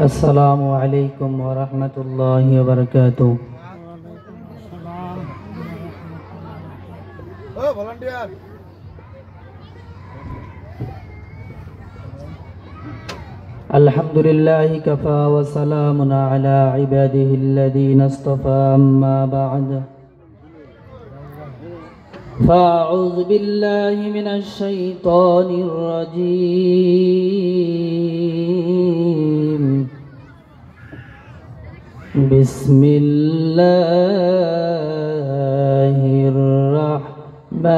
السلام عليكم ورحمة الله وبركاته. الحمد لله كفى وسلام على عباده الذين اصطفى أما بعد فأعوذ بالله من الشيطان الرجيم بسم الله الرحمن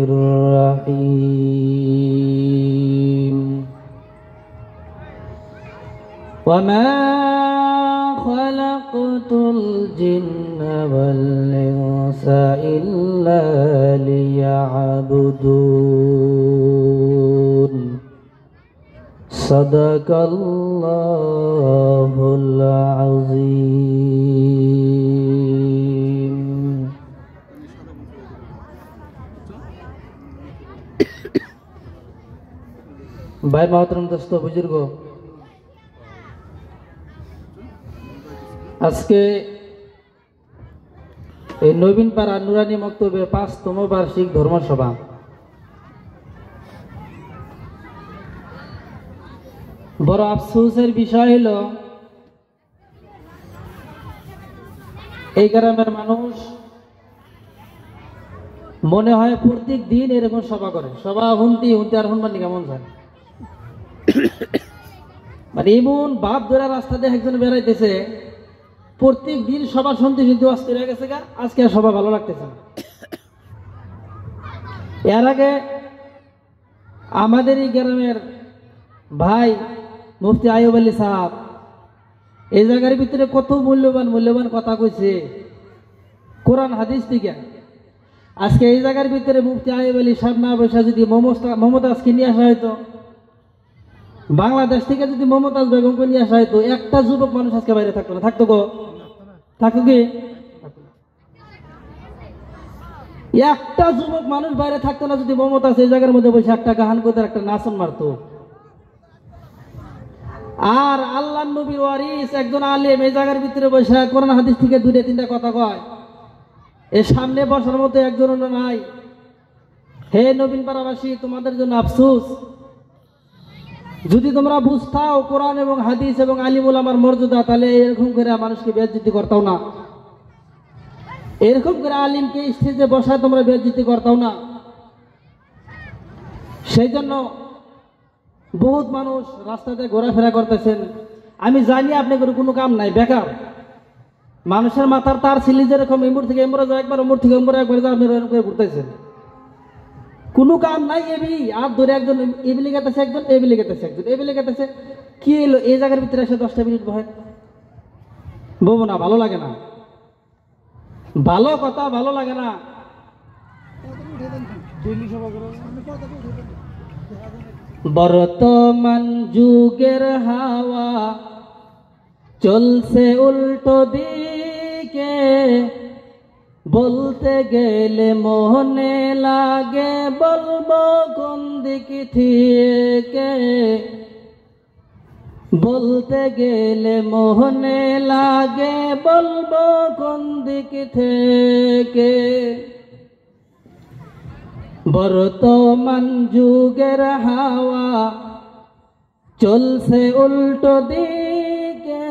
الرحيم وما خلقت الجن والإنس إلا ليعبدون صدق الله العظيم. भाई मोहतरम दोस्तों बुजुर्गों, আজকে এই নবীন পাড়া নুরানি মক্তবে ৫তম বার্ষিক ধর্মসভা। বড় আফসোসের বিষয় হলো এই গ্রামের মানুষ মনে হয় প্রত্যেক দিন এরকম সভা করে, সভা হুনতি আর হুনবার কেমন যায়, মানে এমন বাপ ধরা রাস্তা দিয়ে একজন বেড়াইতেছে, প্রত্যেক দিন সভা শুনতে শুনতে অস্থির হয়ে গেছে গা, আজকে আর সভা ভালো লাগতেছে না। এর আগে আমাদের এই গ্রামের ভাই মুফতি আইয়ুব আলী সাহেব এই জায়গার ভিতরে কত মূল্যবান কথা কইছে কোরআন হাদিস থেকে। আজকে এই জায়গার ভিতরে মুফতি আইয়ুব আলী সাহেব না বসে যদি মমতাজকে নিয়ে আসা হয়তো, বাংলাদেশ থেকে যদি মমতাজ বেগমকে নিয়ে আসা হয়তো, একটা যুবক মানুষ আজকে বাইরে থাকতো না। থাকতো কি একটা যুবক মানুষ বাইরে থাকতো না যদি মমতাজ এই জায়গার মধ্যে বসে একটা গান করতে একটা নাচন মারতো। আর আল্লাহ নবীর ওয়ারিস একজন আলেম এই জায়গার ভিতরে বসে কোরআন হাদিস থেকে 2-3টা কথা কয়, এর সামনে বসার মতো একজন নাই। হে নবীন পাড়াবাসী, তোমাদের জন্য আফসোস, যদি তোমরা বুঝতাও কোরআন এবং হাদিস এবং আলিম উলামার মর্যাদা, তাহলে এরকম করে মানুষকে বেইজ্জতি করতাও না, এরকম করে আলিমকে স্টেজে বসায় তোমরা বেইজ্জতি করতাও না। সেই জন্য বহুত মানুষ রাস্তাতে ঘোরাফেরা করতেছেন। আমি জানি আপনাদের কোনো কাম নাই, বেকার মানুষের মাথার তার ছিলি যেরকম এমর থেকে এমরে যায় একবার, ওমর থেকে এমরে একবার যায়, আপনি এরকম করে ঘুরতেছেন, কোনো কাম নাই। এবি আর ধরে একজন এবিলি গেতেছে, একজন এবিলি গেতেছে, একজন এবিলি গেতেছে, কি এলো এই জায়গার ভিতরে এসে 10টা মিনিট বহে বলবো না, ভালো লাগে না, ভালো কথা ভালো লাগে না। বর্তমান যুগের হাওয়া চলছে উল্টো দিকে, বলতে গেলে মোহনে লাগে, বলবো কোন দিক থেকে, বলতে গেলে মোহনে লাগে, বলবো কোন দিক থেকে। বর্তমান যুগের হাওয়া চলছে উল্টো দিকে,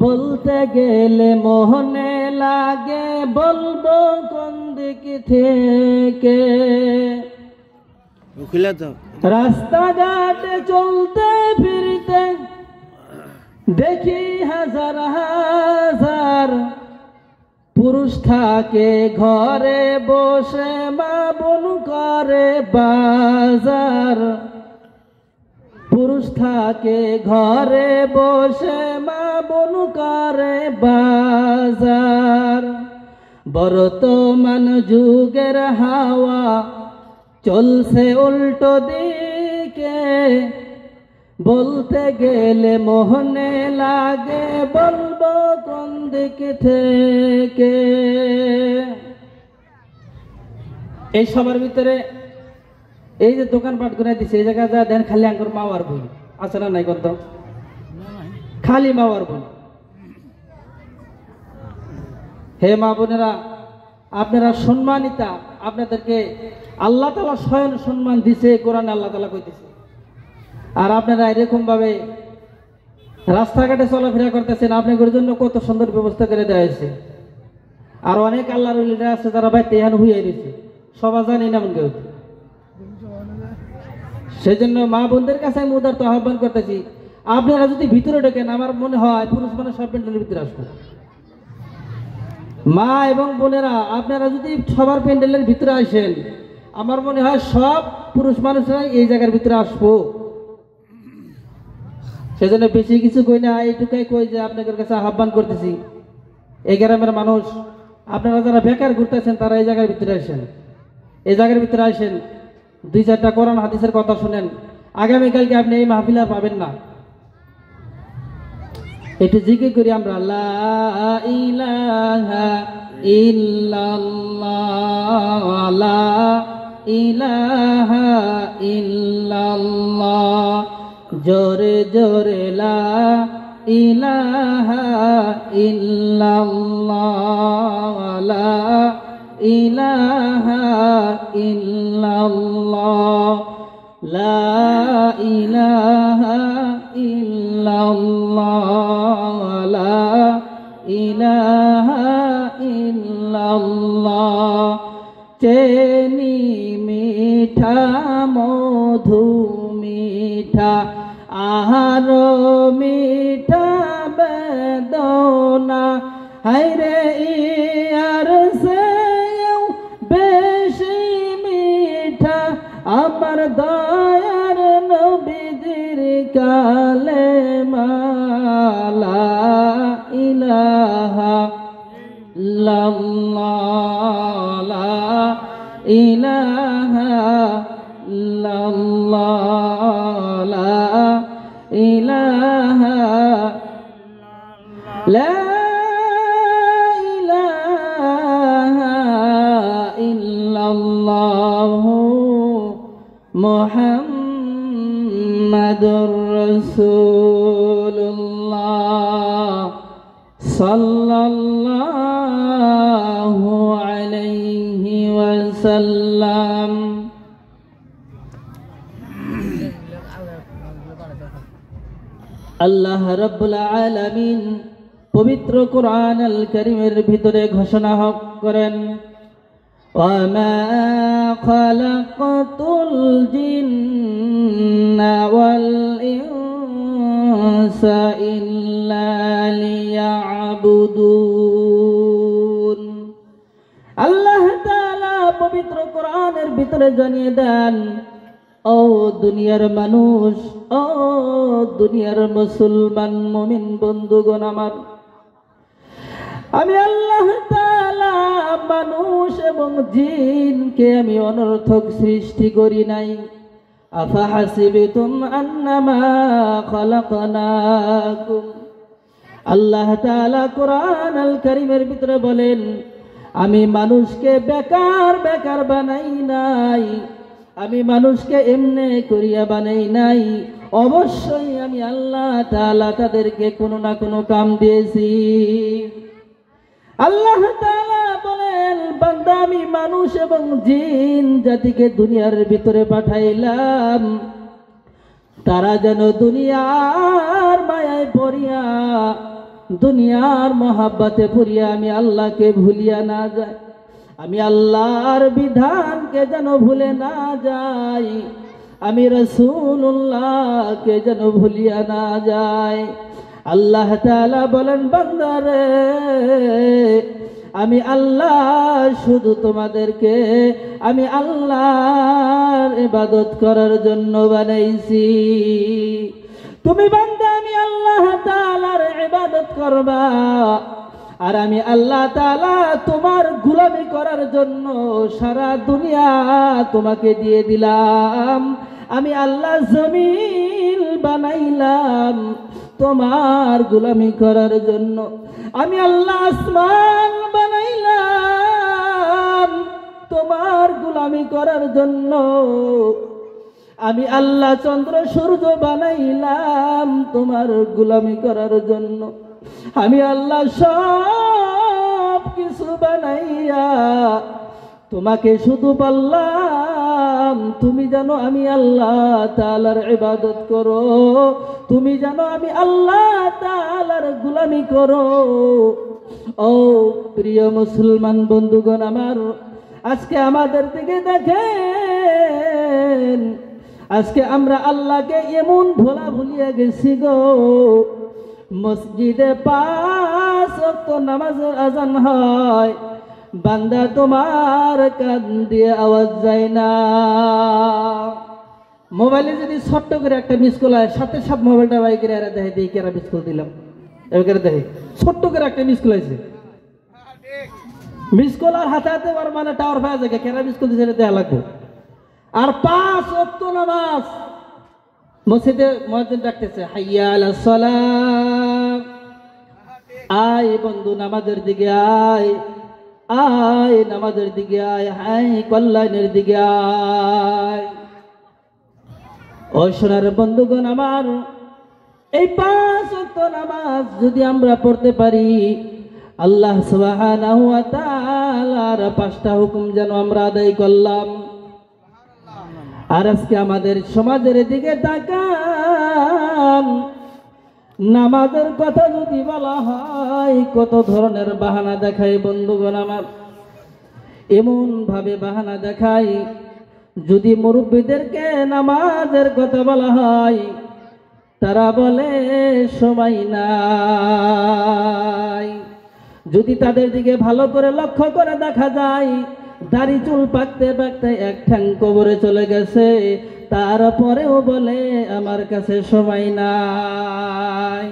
বলতে গেলে মোহনে লাগে, বলবো কোন দিক থেকে। রাস্তাঘাটে চলতে ফিরতে দেখি হাজার হাজার পুরুষ থাকে ঘরে বসে, মা বোন করে বাজার, পুরুষ থাকে ঘরে বসে, মা বোন করে বাজার। বর্তমান যুগের হাওয়া চলছে উল্টো দিকে, বলতে গেলে মোহনে লাগে, বলবো কোন দিক থেকে। এই সবার ভিতরে এই যে দোকানপাট করে দিছে, এই জায়গায় যা দেন খালি আঙ্গুর মাওয়ার বই, আছে না নাই কত? খালি মা আর বোন। হে মা বোনেরা, আপনারা সম্মানিতা, আপনাদেরকে আল্লাহ তাআলা স্বয়ং সম্মান দিছে, কোরআনে আল্লাহ তাআলা কইতেছে। আর আপনারা এরকম ভাবে রাস্তাঘাটে চলাফেরা করতেছেন, আপনাদের জন্য কত সুন্দর ব্যবস্থা করে দেওয়া হয়েছে। আর অনেক আল্লাহর ওলিরা আছে যারা বাইতে এখানে হুইয়ে দিচ্ছে, সবাই জানি না মন কেউ। সেই জন্য মা বোনদের কাছে আমি উদারত আহ্বান করতেছি, আপনারা যদি ভিতরে ঢোকেন, আমার মনে হয় পুরুষ মানুষ সব প্যান্ডেলের ভিতরে আসবো। মা এবং বোনেরা, আপনারা যদি সবার প্যান্ডেলের ভিতরে আসেন, আমার মনে হয় সব পুরুষ মানুষরাই এই জায়গার ভিতরে আসবো। সেজন্য বেশি কিছু কই না, এইটুকাই কই যে আপনাদের কাছে আহ্বান করতেছি, এই গ্রামের মানুষ আপনারা যারা বেকার ঘুরতেছেন তারা এই জায়গার ভিতরে আসেন, এই জায়গার ভিতরে আসেন, 2-4টা কোরআন হাদিসের কথা শুনেন। আগামীকালকে আপনি এই মাহফিল আর পাবেন না। একটু জিকির করি আমরা, লা ইলাহা ইল্লাল্লাহ, লা ইলাহা ইল্লাল্লাহ, জোরে জোরে লা ইলাহা ইল্লাল্লাহ, লা ইলাহা ইল্লাল্লাহ, লা ইলাহা ইল্লাল্লাহ, লা ইলাহা ইল্লাল্লাহ। চেনি মিঠা মধু মিঠা, আহারো মিঠা বেদনা, হায়রে ইয়ার সেও বেশি মিঠা, আমার দয়ার নবীজির কালেমা, লা ইলাহা ইল্লাল্লাহ, লা ইলাহা ইল্লাল্লাহ, লা ইলাহা, লা ইলাহা ইল্লাল্লাহ, মুহাম্মাদুর রাসূলুল্লাহ সাল্লাল্লাহু আলাইহি ওয়াসাল্লাম। আল্লাহ রাব্বুল আলামিন পবিত্র কোরআন আল কারীমের ভিতরে ঘোষণা করেন, ওয়া মা খালাকাতুল জিন্না ওয়াল ইনসা ইল্লা লিয়াবুদুন। আল্লাহ তাআলা পবিত্র কোরআনের ভিতরে জানিয়ে দেন, ও দুনিয়ার মানুষ, ও দুনিয়ার মুসলমান মুমিন বন্ধুগণ আমার, আমি আল্লাহ তাআলা মানুষ এবং জিনকে আমি অনর্থক সৃষ্টি করি নাই। আফা হাসিবতুম আন্নামা খালাকনাকুম, আল্লাহ তাআলা কোরআন আল কারীমের ভিতরে বলেন, আমি মানুষকে বেকার বেকার বানাই নাই, আমি মানুষকে এমনি করিয়া বানাই নাই, অবশ্যই আমি আল্লাহ তাআলা তাদেরকে কোনো না কোনো কাম দিয়েছি। আল্লাহ তাআলা বলেন, বান্দা আমি মানুষ এবং জিন জাতিকে দুনিয়ার ভিতরে পাঠাইলাম, তারা যেন দুনিয়ার মায়ায় পড়িয়া, দুনিয়ার মহাব্বতে পড়িয়া আমি আল্লাহকে ভুলিয়া না যায়, আমি আল্লাহর বিধানকে যেন ভুলে না যাই, আমি রাসূলুল্লাহকে যেন ভুলিয়া না যায়। আল্লাহ তাআলা বলেন, বান্দারে আমি আল্লাহ শুধু তোমাদেরকে আমি আল্লাহর ইবাদত করার জন্য বানাইছি। তুমি বান্দা আমি আল্লাহ তাআলার ইবাদত করবা, আর আমি আল্লাহ তাআলা তোমার গোলামি করার জন্য সারা দুনিয়া তোমাকে দিয়ে দিলাম। আমি আল্লাহ জমিন বানাইলাম তোমার গোলামি করার জন্য, আমি আল্লাহ আসমান বানাইলাম তোমার গোলামি করার জন্য, আমি আল্লাহ চন্দ্র সূর্য বানাইলাম তোমার গোলামি করার জন্য। আমি আল্লাহ সব কিছু বানাইয়া তোমাকে শুধু বললাম তুমি জানো আমি আল্লাহ তাআলার ইবাদত করো, তুমি জানো আমি আল্লাহ তাআলার গোলামি করো। ও প্রিয় মুসলমান বন্ধুগণ আমার, আজকে আমাদের দিকে দেখেন, আজকে আমরা আল্লাহকে এমন ভুলিয়া গেছি গো। মসজিদে 5 ওয়াক্ত নামাজের আজান হয়, বান্দা তোমার কান দিয়ে আওয়াজ যায় না। মোবাইলে যদি ছোট্ট করে একটা মিস কল হয়, সাথে সাথ মোবাইলটা বাইকের এরা দেখে দিয়ে কেরা মিস কল দিলাম, এবার দেখে ছোট্ট করে একটা মিস কল আছে, মিস কল আর হাতে হাতে মানে টাওয়ার পাওয়া যায়, কেরা মিস কল দিচ্ছে দেওয়া লাগবে। আর 5 ওয়াক্ত নামাজ মসজিদে মুয়াজ্জিন ডাকতেছে, হাইয়া আলাস সালাহ, আয় বন্ধু নামাজের দিকে আয়, আয় নামাজের দিকে আয়, আয় কল্যাণের দিকে আয়। ও সোনার বন্ধুগণ আমার, এই 5 ওয়াক্ত নামাজ যদি আমরা পড়তে পারি, আল্লাহ সুবহানাহু ওয়া তাআলার 5টা হুকুম যেন আমরা আদায় করলাম। আর আজকে আমাদের সমাজের দিকে তাকান, নামাজের কথা যদি বলা হয় কত ধরনের বাহানা দেখায় বন্ধুগণ আমার। এমন ভাবে বাহানা দেখায়, যদি মুরব্বীদেরকে নামাজের কথা বলা হয় তারা বলে সময় নাই। যদি তাদের দিকে ভালো করে লক্ষ্য করে দেখা যায়, দাড়ি চুল পাকতে পাকতে এক ঠ্যাং কবরে চলে গেছে, তারপরেও বলে আমার কাছে সময় নাই।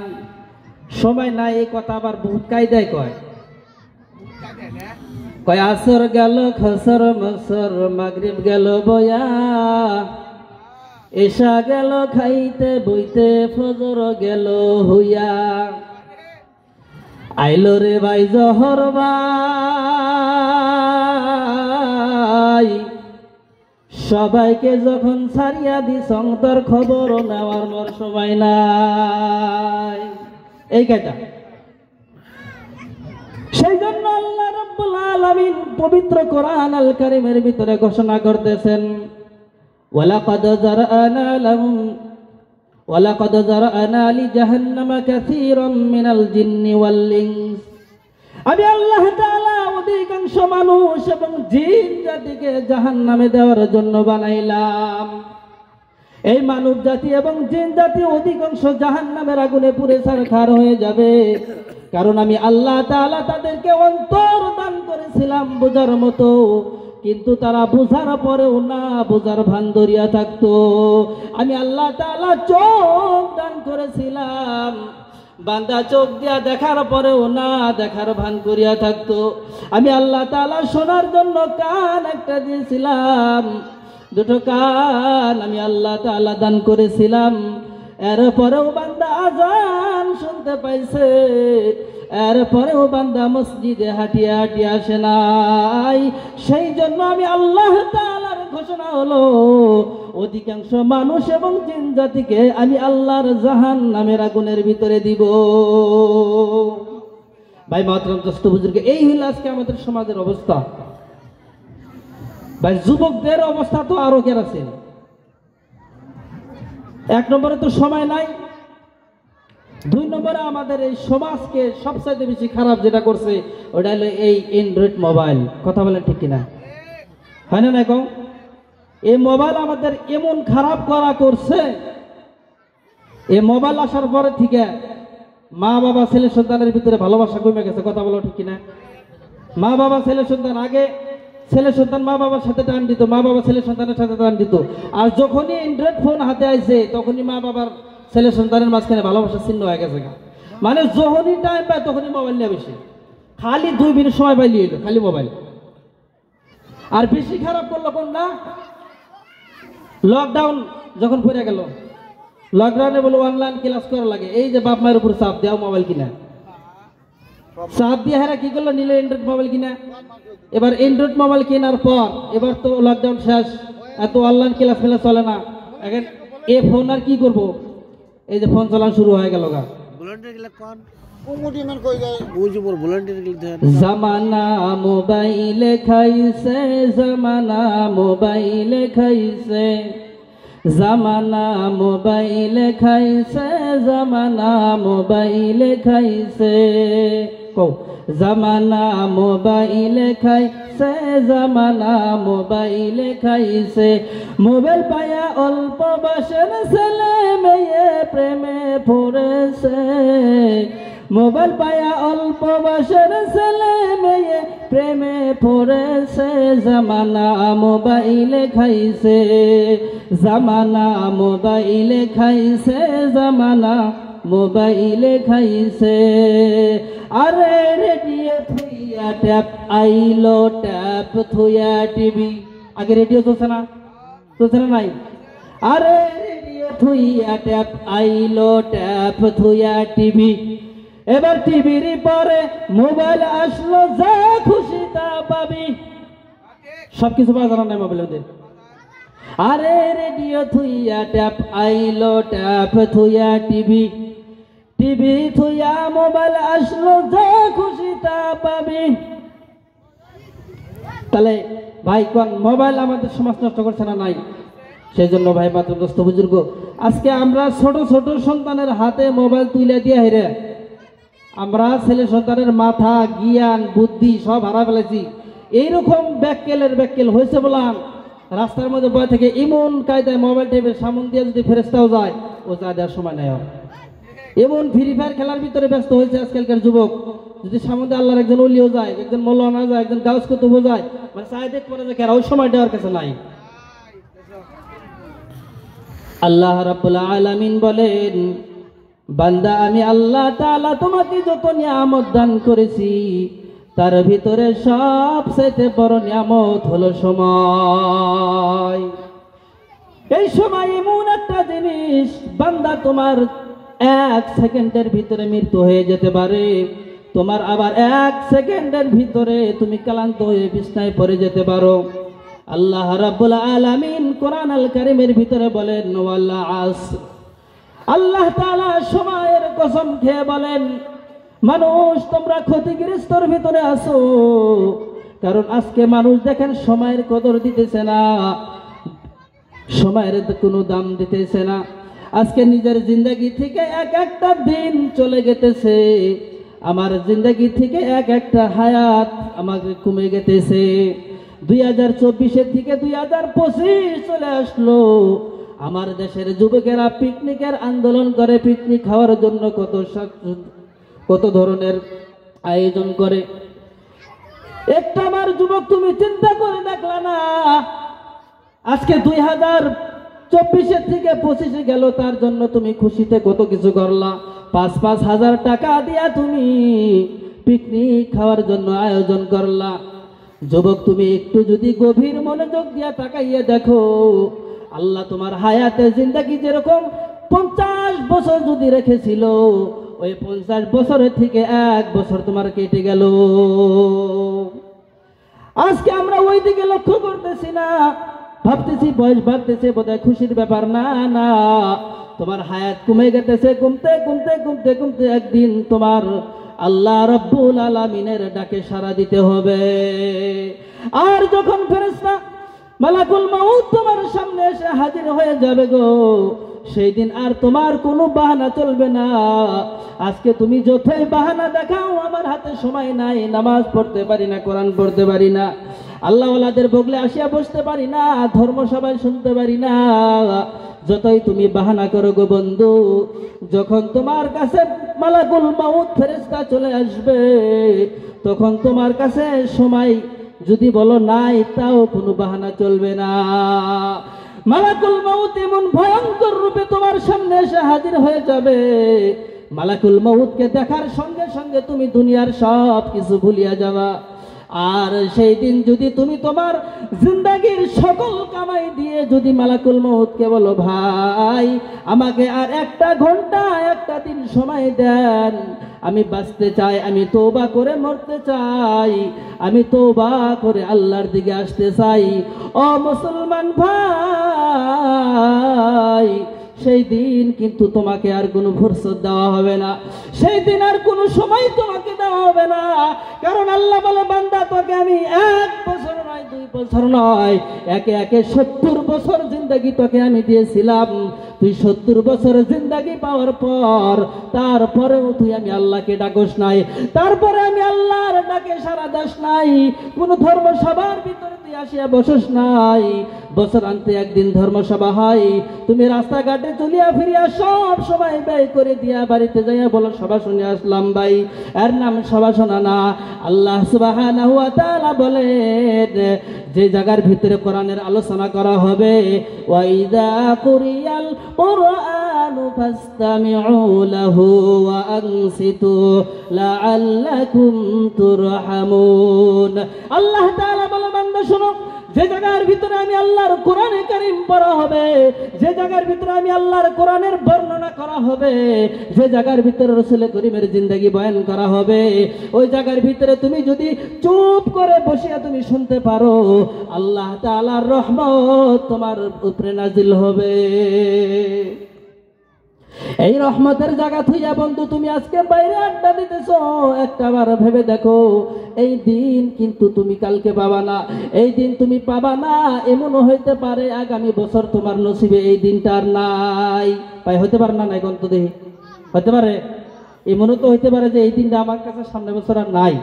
সময় নাই এই কথা আবার বহুত কায়দায় কয়, কয় আসর গেল খসর মসর, মাগরিব গেল বয়া, এশা গেল খাইতে বইতে, ফজর গেল হইয়া, আইলো রে ভাই জহর ভাই, সবাইকে যখন ছাড়িয়া দিছং তোর খবর নেওয়ার মোর সময় নাই। এই কাজটা সেই জন্য আল্লাহ রাব্বুল আলামিন পবিত্র কোরআন আল কারীমের ভিতরে ঘোষণা করতেছেন, ওয়ালাকাদ জারআনা লাহুম ওয়ালাকাদ জারআনা লিজাহান্নামা কাসীরাম মিনাল জিন্নি ওয়াল ইনস। আমি আল্লাহ তাআলা অধিকাংশ মানুষ এবং জিন জাতিকে জাহান্নামে দেওয়ার জন্য বানাইলাম। এই মানব জাতি এবং জিন জাতি অধিকাংশ জাহান্নামের আগুনে পুড়ে ছারখার হয়ে যাবে, কারণ আমি আল্লাহ তাআলা তাদেরকে অন্তর দান করেছিলাম বোঝার মতো, কিন্তু তারা বোঝার পরেও না বোঝার ভান ধরিয়া থাকতো। আমি আল্লাহ তাআলা চোখ দান করেছিলাম, বান্দা চোখ দিয়া দেখার পরেও না দেখার ভান করিয়া থাকতো। আমি আল্লাহ তাআলা শোনার জন্য কান একটা দিয়েছিলাম, 2টো কান আমি আল্লাহ তাআলা দান করেছিলাম, এরপরেও বান্দা আজান শুনতে পাইছে, এরপরেও বান্দা মসজিদে হাঁটিয়া হাঁটিয়া আসে নাই। সেই জন্য আমি আল্লাহ তাআলার ঘোষণা হলো, অধিকাংশ মানুষ এবং জিন জাতিকে আমি আল্লাহর জাহান্নামের আগুনের ভিতরে দিব। ভাই মহতরম দোস্ত বুজুর্গ, এই হলো আজকে আমাদের সমাজের অবস্থা। ভাই যুবকদের অবস্থা তো আরো কেরাছে। 1 নম্বরে তো সময় নাই, 2 নম্বরে আমাদের এই সমাজকে সবচাইতে বেশি খারাপ যেটা করছে ওটা হলো এই অ্যান্ড্রয়েড মোবাইল। কথা বলেন ঠিক কিনা? হয় না? কম এই মোবাইল আমাদের এমন খারাপ করা করছে, এই মোবাইল আসার পরে থেকে মা বাবা ছেলে সন্তানের ভিতরে ভালোবাসা কমে গেছে। কথা বলো ঠিক কিনা? মা বাবা ছেলে সন্তান, আগে ছেলে সন্তান মা বাবার সাথে টান দিত, মা বাবা ছেলে সন্তানের সাথে টান দিত, আর যখনই অ্যান্ড্রয়েড ফোন হাতে আইছে তখনই মা বাবার ছেলে সন্তানের মাঝখানে ভালোবাসার চিহ্ন হয়ে গেছে। মানে যখনই টাইম পায় তখনই মোবাইল নিয়ে বেশি, খালি 2 মিনিট সময় পাইলি এলো খালি মোবাইল। আর বেশি খারাপ করলো কোনটা? লকডাউন যখন পড়ে গেল, লকডাউনে বলে অনলাইন ক্লাস করা লাগে, এই যে বাপ মায়ের উপর চাপ দেওয়া মোবাইল কিনা, চাপ দিয়ে হারা কি করলো, নিলে অ্যান্ড্রয়েড মোবাইল কিনা। এবার অ্যান্ড্রয়েড মোবাইল কেনার পর এবার তো লকডাউন শেষ, এত অনলাইন ক্লাস ফেলা চলে না, এখন এ ফোন আর কি করব, এই যে ফোন চালানো শুরু হয়ে গেল গা। জামানা মোবাইলে খাইছে, জামানা মোবাইলে খাইছে, জামানা মোবাইলে খাইছে, জামানা মোবাইলে খাইছে, কও জামানা মোবাইলে খাইছে, জামানা মোবাইলে খাইছে। মোবাইল পায়া অল্প বয়সের ছেলে মেয়ে প্রেমে পড়েছে, মোবাইল পায়া অল্প বয়সের ছেলে মেয়ে প্রেমে পড়েছে। জামানা মোবাইলে খাইছে, জামানা মোবাইলে খাইছে, জামানা মোবাইলে খাইছে। আরে রেডিও থুইয়া ট্যাপ আইলো, ট্যাপ থুইয়া টিভি। আগে রেডিও চলছে না, চলছে না নাই? আরে রেডিও থুইয়া ট্যাপ আইলো, ট্যাপ থুইয়া টিভি। এবার টিভির পরে মোবাইল আসলো, যা খুশি তা পাবি। সবকিছু পাওয়া যায় না মোবাইলের। আরে রেডিও থুইয়া ট্যাপ আইলো, ট্যাপ থুইয়া টিভি, টিভি থুইয়া মোবাইল আসলো, যা খুশি তা পাবি। তাহলে ভাই কোন মোবাইল আমাদের সমাজ নষ্ট করছে না নাই? সেই জন্য ভাই পাত্রগ্রস্ত বুজুর্গ, আজকে আমরা ছোট ছোট সন্তানের হাতে মোবাইল তুলে দিয়ে হেরে আমরা ছেলে সন্তানের মাথা, জ্ঞান, বুদ্ধি সব হারা ফেলেছি। এইরকম ব্যাককেল হয়েছে বললাম, রাস্তার মধ্যে বয় থেকে এমন কায়দায় মোবাইল টেপের সামন দিয়ে যদি ফেরেস্তাও যায়, ও যা দেওয়ার সময় নেই। এমন ফ্রি ফায়ার খেলার ভিতরে ব্যস্ত হয়েছে আজকালকার যুবক। যদি সামনে আল্লাহর একজন ওলিও যায়, একজন মৌলানা যায়, একজন গাউস কুতুব যায়, মানে চাই দেখ পরে দেখে ওই সময় দেওয়ার কাছে নাই। আল্লাহ রাব্বুল আলামিন বলেন, বান্দা আমি আল্লাহ তাআলা তোমাকে যত নিয়ামত দান করেছি, তার ভিতরে সবচেয়ে বড় নিয়ামত হলো সময়। এই সময় এমন একটা জিনিস, বান্দা তোমার 1 সেকেন্ডের ভিতরে মৃত্যু হয়ে যেতে পারে, তোমার আবার 1 সেকেন্ডের ভিতরে তুমি ক্লান্ত হয়ে বিছনায় পড়ে যেতে পারো। আল্লাহ রাব্বুল আলামিন কোরআন আল কারীমের ভিতরে বলেন, ওয়াল আসর, আল্লাহ তাআলা সময়ের কসম খেয়ে বলেন, মানুষ তোমরা ক্ষতিগ্রস্তর ভিতরে আছো। কারণ আজকে মানুষ দেখেন সময়ের কদর দিতেছে না, সময়ের কোনো দাম দিতেছে না। আজকে নিজের জিন্দেগি থেকে এক একটা দিন চলে গেতেছে, আমার জিন্দেগি থেকে এক একটা হায়াত আমাকে কমে গেতেছে। 2024 থেকে 2025 চলে আসলো, আমার দেশের যুবকেরা পিকনিকের আন্দোলন করে, পিকনিক খাওয়ার জন্য কত ধরনের আয়োজন করে। একটা আমার যুবক তুমি চিন্তা করে দেখলা না, আজকে 2024 থেকে 25 গেল, তার জন্য তুমি খুশিতে কত কিছু করলা। 5-5 হাজার টাকা দিয়া তুমি পিকনিক খাওয়ার জন্য আয়োজন করলা। যুবক তুমি একটু যদি গভীর মনোযোগ দিয়া তাকাইয়ে দেখো, আল্লাহ তোমার হায়াতে জিন্দেগি যেরকম 50 বছর যদি রেখেছিল, ওই 50 বছরের থেকে 1 বছর তোমার কেটে গেল। আজকে আমরা ওই দিকে লক্ষ্য করতেছি না, ভাবতেছি বয়স বাড়তেছে বোধহয় খুশির ব্যাপার। না না, তোমার হায়াত কমে গেতেছে, কমতে কমতে কমতে কমতে একদিন তোমার আল্লাহ রাব্বুল আলামিনের ডাকে সাড়া দিতে হবে। আর যখন ফেরেশতা মালাকুল মাউত তোমার সামনে এসে হাজির হয়ে যাবে গো, সেই দিন আর তোমার কোনো বাহানা চলবে না। আজকে তুমি যতই বাহানা দেখাও, আমার হাতে সময় নাই, নামাজ পড়তে পারি না, কোরআন পড়তে পারি না, আল্লাহ ওয়ালাদের বগলে আসিয়া বসতে পারি না, ধর্মসভায় শুনতে পারি না, যতই তুমি বাহানা করো গো বন্ধু, যখন তোমার কাছে মালাকুল মাউত ফেরেশতা চলে আসবে, তখন তোমার কাছে সময় যদি বলো নাই, তাও কোনো বাহানা চলবে না। মালাকুল মাউত এমন ভয়ঙ্কর রূপে তোমার সামনে এসে হাজির হয়ে যাবে, মালাকুল মাউতকে দেখার সঙ্গে সঙ্গে তুমি দুনিয়ার সব কিছু ভুলিয়া যাবা। আর সেই দিন যদি তুমি তোমার জিন্দেগীর সকল কামাই দিয়ে যদি মালাকুল মউতকে বলো, ভাই আমাকে আর একটা ঘন্টা একটা দিন সময় দেন, আমি বাঁচতে চাই, আমি তওবা করে মরতে চাই, আমি তওবা করে আল্লাহর দিকে আসতে চাই, ও মুসলমান ভাই, সেই দিন কিন্তু তোমাকে আর কোনো ফুরসত দেওয়া হবে না, সেই দিন আর কোনো সময় তোমাকে দেওয়া হবে না। কারণ আল্লাহ বলে, বান্দা তোকে আমি 1 বছর নয় 2 বছর নয়, একে একে 70 বছর জিন্দেগি তোকে আমি দিয়েছিলাম। তুই 70 বছর জিন্দেগি পাওয়ার পর তারপরেও তুই আমি আল্লাহকে ডাকস নাই, তারপরে আমি আল্লাহর ডাকে সারা দাস নাই, কোন ধর্মসভার ভিতরে তুই আসিয়া বসস নাই। বছর আনতে একদিন ধর্মসভা হয়, তুমি রাস্তাঘাটে চলিয়া ফিরিয়া সব সময় ব্যয় করে দিয়া বাড়িতে যাইয়া বলো, সভা শুনে আসলাম ভাই, এর নাম সভা শোনা না। আল্লাহ সুবহানাহু ওয়া তাআলা বলেন, যে জায়গার ভিতরে কোরআনের আলোচনা করা হবে, ওয়াইদা কুরিয়াল কুরআনু ফাসতামিউ লাহু ওয়া আনসিতু লাআল্লাকুম তুরহামুন। আল্লাহ তাআলা বলে, বান্দা শোনো, যে জায়গার ভিতরে আমি আল্লাহর কোরআনে কারীম পড়া হবে, যে জায়গার ভিতরে আমি আল্লাহর কোরআনের বর্ণনা করা হবে, যে জায়গার ভিতরে রাসূল করিমের জিন্দেগি বয়ান করা হবে, ওই জায়গার ভিতরে তুমি যদি চুপ করে বসিয়া তুমি শুনতে পারো, আল্লাহ তাআলার রহমত তোমার উপরে নাজিল হবে। এই রহমতের জায়গা থইয়া বন্ধু তুমি আজকে বাইরে আড্ডা দিতেছ, একটাবার ভেবে দেখো, এই দিন কিন্তু তুমি কালকে পাবা না, এই দিন তুমি পাবা না। এমনও হইতে পারে আগামী বছর তোমার নসিবে এই দিনটা আর নাই, পাই হইতে পারে না, নাই কন্ত দেখি হইতে পারে, এমনও তো হইতে পারে যে এই দিনটা আমার কাছে সামনের বছর আর নাই।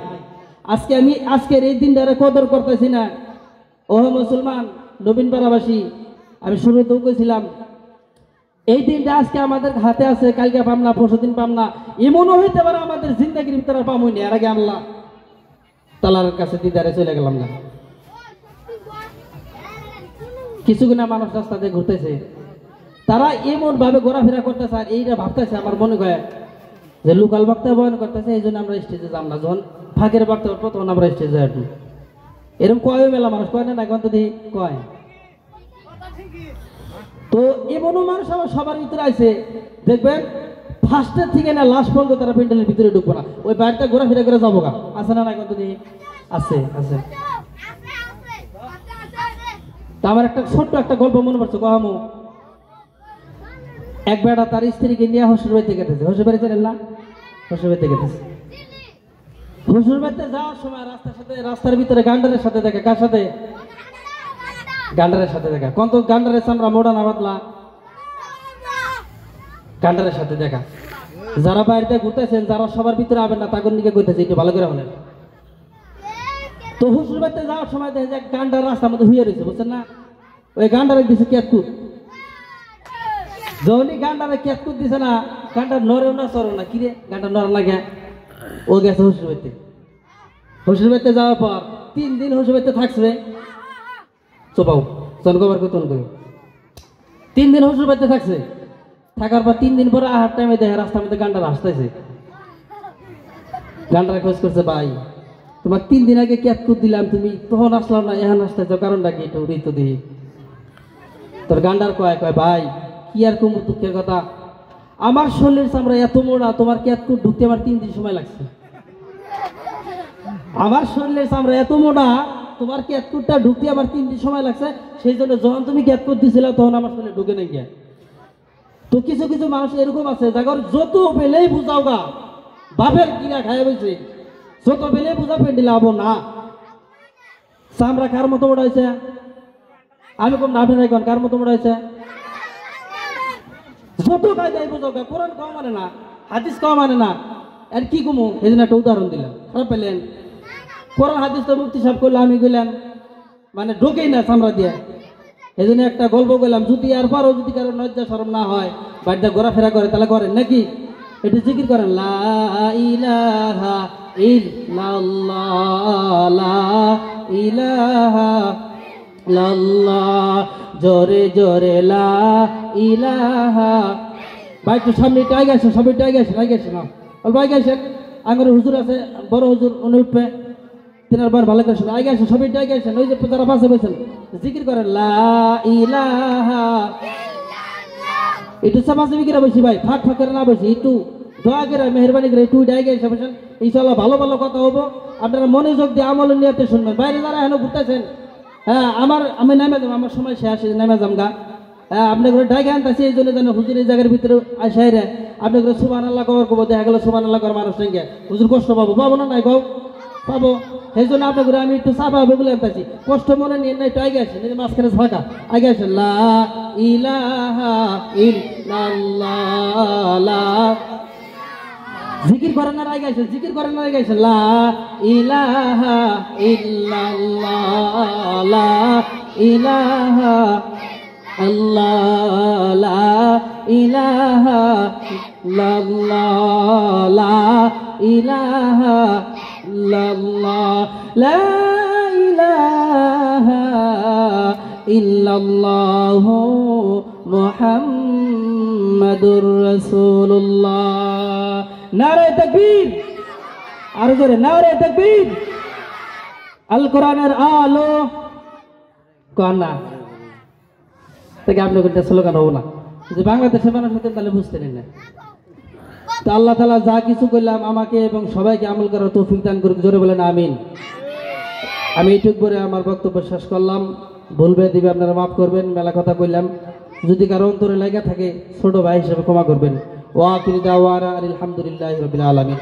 আজকে আমি আজকের এই দিনটারে কদর করতেছি না। ও মুসলমান নবীন পাড়াবাসী, আমি শুরুতেও কইছিলাম, এই দিনটা আজকে আমাদের হাতে আছে, কালকে পাম না, পরশুদিন পাম না, এমনও হইতে পারে আমাদের জিন্দেগির ভিতরে পামই না। এর আগে আল্লাহ তাআলার কাছে দিদারে চলে গেলাম না। কিছু কিনা মানুষ রাস্তাতে ঘুরতেছে, তারা এমন ভাবে ঘোরাফেরা করতেছে আর এইটা ভাবতেছে, আমার মনে হয় যে লোকাল বক্তা বয়ান করতেছে, এই জন্য আমরা স্টেজে যাম না, যখন ফাঁকের বক্তা উঠবো তখন আমরা স্টেজে আসবো। এরকম কয় মেলা মানুষ কয় না, না কত দিই কয়। তো এমনও মানুষ আমার সবার ভিতরে আছে, দেখবেন ফার্স্টের থেকে না লাস্ট পর্যন্ত তারা প্যান্ডেলের ভিতরে ঢুকবো না, ওই বাড়িতে ঘোরাফেরা করে যাবো গা। আছে না, না কত দিই আছে আছে। তা আমার একটা ছোট্ট একটা গল্প মনে পড়ছে, কহামো। এক বেটা তার স্ত্রীকে নিয়ে শ্বশুর বাড়িতে গেতেছে, শ্বশুর বাড়ি জানেন না, শ্বশুর বাড়িতে গেতেছে। শ্বশুর বাড়িতে যাওয়ার সময় রাস্তার ভিতরে গান্ডারের সাথে দেখা, কার সাথে? গান্ডারের সাথে দেখা। কোন তো গান্ডারের চামড়া মোটা না পাতলা? গান্ডারের সাথে দেখা। যারা বাড়িতে ঘুরতেছেন, যারা সবার ভিতরে আবেন না, তাগর নিকে কইতেছে একটু ভালো করে বলেন। তো শ্বশুর বাড়িতে যাওয়ার সময় দেখে যে গান্ডার রাস্তার মধ্যে হুইয়ে রয়েছে, বুঝছেন না? ওই গান্ডারে দিছে ক্যাতকুট। যখনই গান্ডারে ক্যাতকুট দিছে না, গান্ডার নরেও না সরেও না, কিরে গান্ডার নর লাগে, ও গেছে শ্বশুর বাড়িতে। শ্বশুর বাড়িতে যাওয়ার পর 3 দিন শ্বশুর বাড়িতে থাকছে, চোপাও চনকবার করে তন করে 3 দিন শ্বশুর বাড়িতে থাকছে। থাকার পর 3 দিন পরে আহার টাইমে দেখে রাস্তার মধ্যে গান্ডার আসতেছে। গান্ডার খোঁজ করছে, ভাই তোমার 3 দিন আগে ক্যাতকুট দিলাম, তুমি তখন আসলাম না, এখন আসতেছ, কারণটা কি একটু ঋতু দিই। তোর গান্ডার কয় ভাই কি আর কুমুর দুঃখের কথা, আমার শরীরের চামড়া এত মোড়া, তোমার ক্যাতকুট ঢুকতে আমার 3 দিন সময় লাগছে। আমার শরীরের চামড়া এত মোটা, তোমার ক্যাতকুটটা ঢুকতে আমার 3 দিন সময় লাগছে, সেই জন্য যখন তুমি ক্যাতকুট দিছিলে তখন আমার শরীরে ঢুকে নেই গিয়া। তো কিছু কিছু মানুষ এরকম আছে, যাগর যত পেলেই বুঝাও গা, বাপের কিনা খাই বলছে, যত পেলেই বুঝা পেন্ডিল আবো না। চামড়া কার মতো মোটা হয়েছে? আমি কম না, আপনি কোন কার মতো মোটা হয়েছে? যত কায়দায় বুঝাও গা, কোরআন কম মানে না, হাদিস কম মানে না, আর কি কমু? এই জন্য একটা উদাহরণ দিলাম, খারাপ পেলেন। কোরআন হাদিস তো মুক্তি সাহেব করলে, আমি গেলাম মানে ঢোকেই না চামড়া দিয়ে। এই জন্য একটা গল্প করলাম, যদি আর পরও যদি কারো লজ্জা শরম না হয়, বাড়িতে ঘোরাফেরা করে, তাহলে করেন নাকি? একটু জিকির করেন, লা ইলাহা ইল্লাল্লাহ, লা ইলাহা ইল্লাল্লাহ, জোরে জোরে লা ইলাহা। ভাই একটু সামনে টাই গেছে, সবাই টাই গেছে, টাই গেছে না, ভাই গেছেন। আমার হুজুর আছে, বড় হুজুর, উনি উঠবে, তিনার বার ভালো করে শুনে আগে আসেন, সবাই আগে আসেন, ওই যে যারা পাশে বসেন জিকির করেন লা ইলাহা, একটু চাপাচি বিকিরা বসি ভাই, ফাঁক ফাঁক করে না বসি, একটু দোয়া করে মেহরবানি করে একটু ডাইগে এসে বসেন, ইনশাআল্লাহ ভালো ভালো কথা হবো, আপনারা মনোযোগ দিয়ে আমল নিয়ে শুনবেন। বাইরে যারা এখন ঘুরতেছেন, হ্যাঁ আমি নেমে যাবো, আমার সময় শেষ, নেমে যাম গা। হ্যাঁ আপনি করে ডাইগে আনতেছি এই জন্য জানেন হুজুর এই জায়গার ভিতরে আসাই রে, আপনি করে সুবহানাল্লাহ কবর করবো, দেখা গেল সুবহানাল্লাহ করার মানুষ সঙ্গে হুজুর কষ্ট পাবো, পাবো না নাই কও পাবো, সেই জন্য আপনি করে আমি একটু চাপা হবে বলে আনতেছি, কষ্ট মনে নিয়ে নাই, একটু আগে আসেন, মাঝখানে ফাঁকা, আগে আসেন লা ইলাহা ইল্লাল্লাহ, জিকির করেন না আগে আসেন, জিকির করেন না আগে আসেন লা ইলাহা ইল্লাল্লাহ, লা ইলাহা আল্লাহ, লা ইলাহা ইল্লাল্লাহ, লা ইলাহা ইল্লাল্লাহ, লা ইলাহা ইল্লাল্লাহ মুহাম্মাদুর রাসূলুল্লাহ। নারে তাকবীর, আর জোরে নারে তাকবীর। আল কোরআনের আলো কানা থেকে আপনি কোনটা স্লোগান হবো না, যে বাংলাদেশের মানুষ হতেন তাহলে বুঝতে নেন না। তো আল্লাহ তাআলা যা কিছু করলাম আমাকে এবং সবাইকে আমল করার তৌফিক দান করুক, জোরে বলেন আমিন। আমি এইটুক করে আমার বক্তব্য শেষ করলাম, ভুলবে দিবে আপনারা মাফ করবেন, মেলা কথা কইলাম, যদি কারো অন্তরে লাগা থাকে ছোট ভাই হিসেবে ক্ষমা করবেন। ওয়া আখিরু দাওয়ানা আলহামদুলিল্লাহি রাব্বিল আলামিন।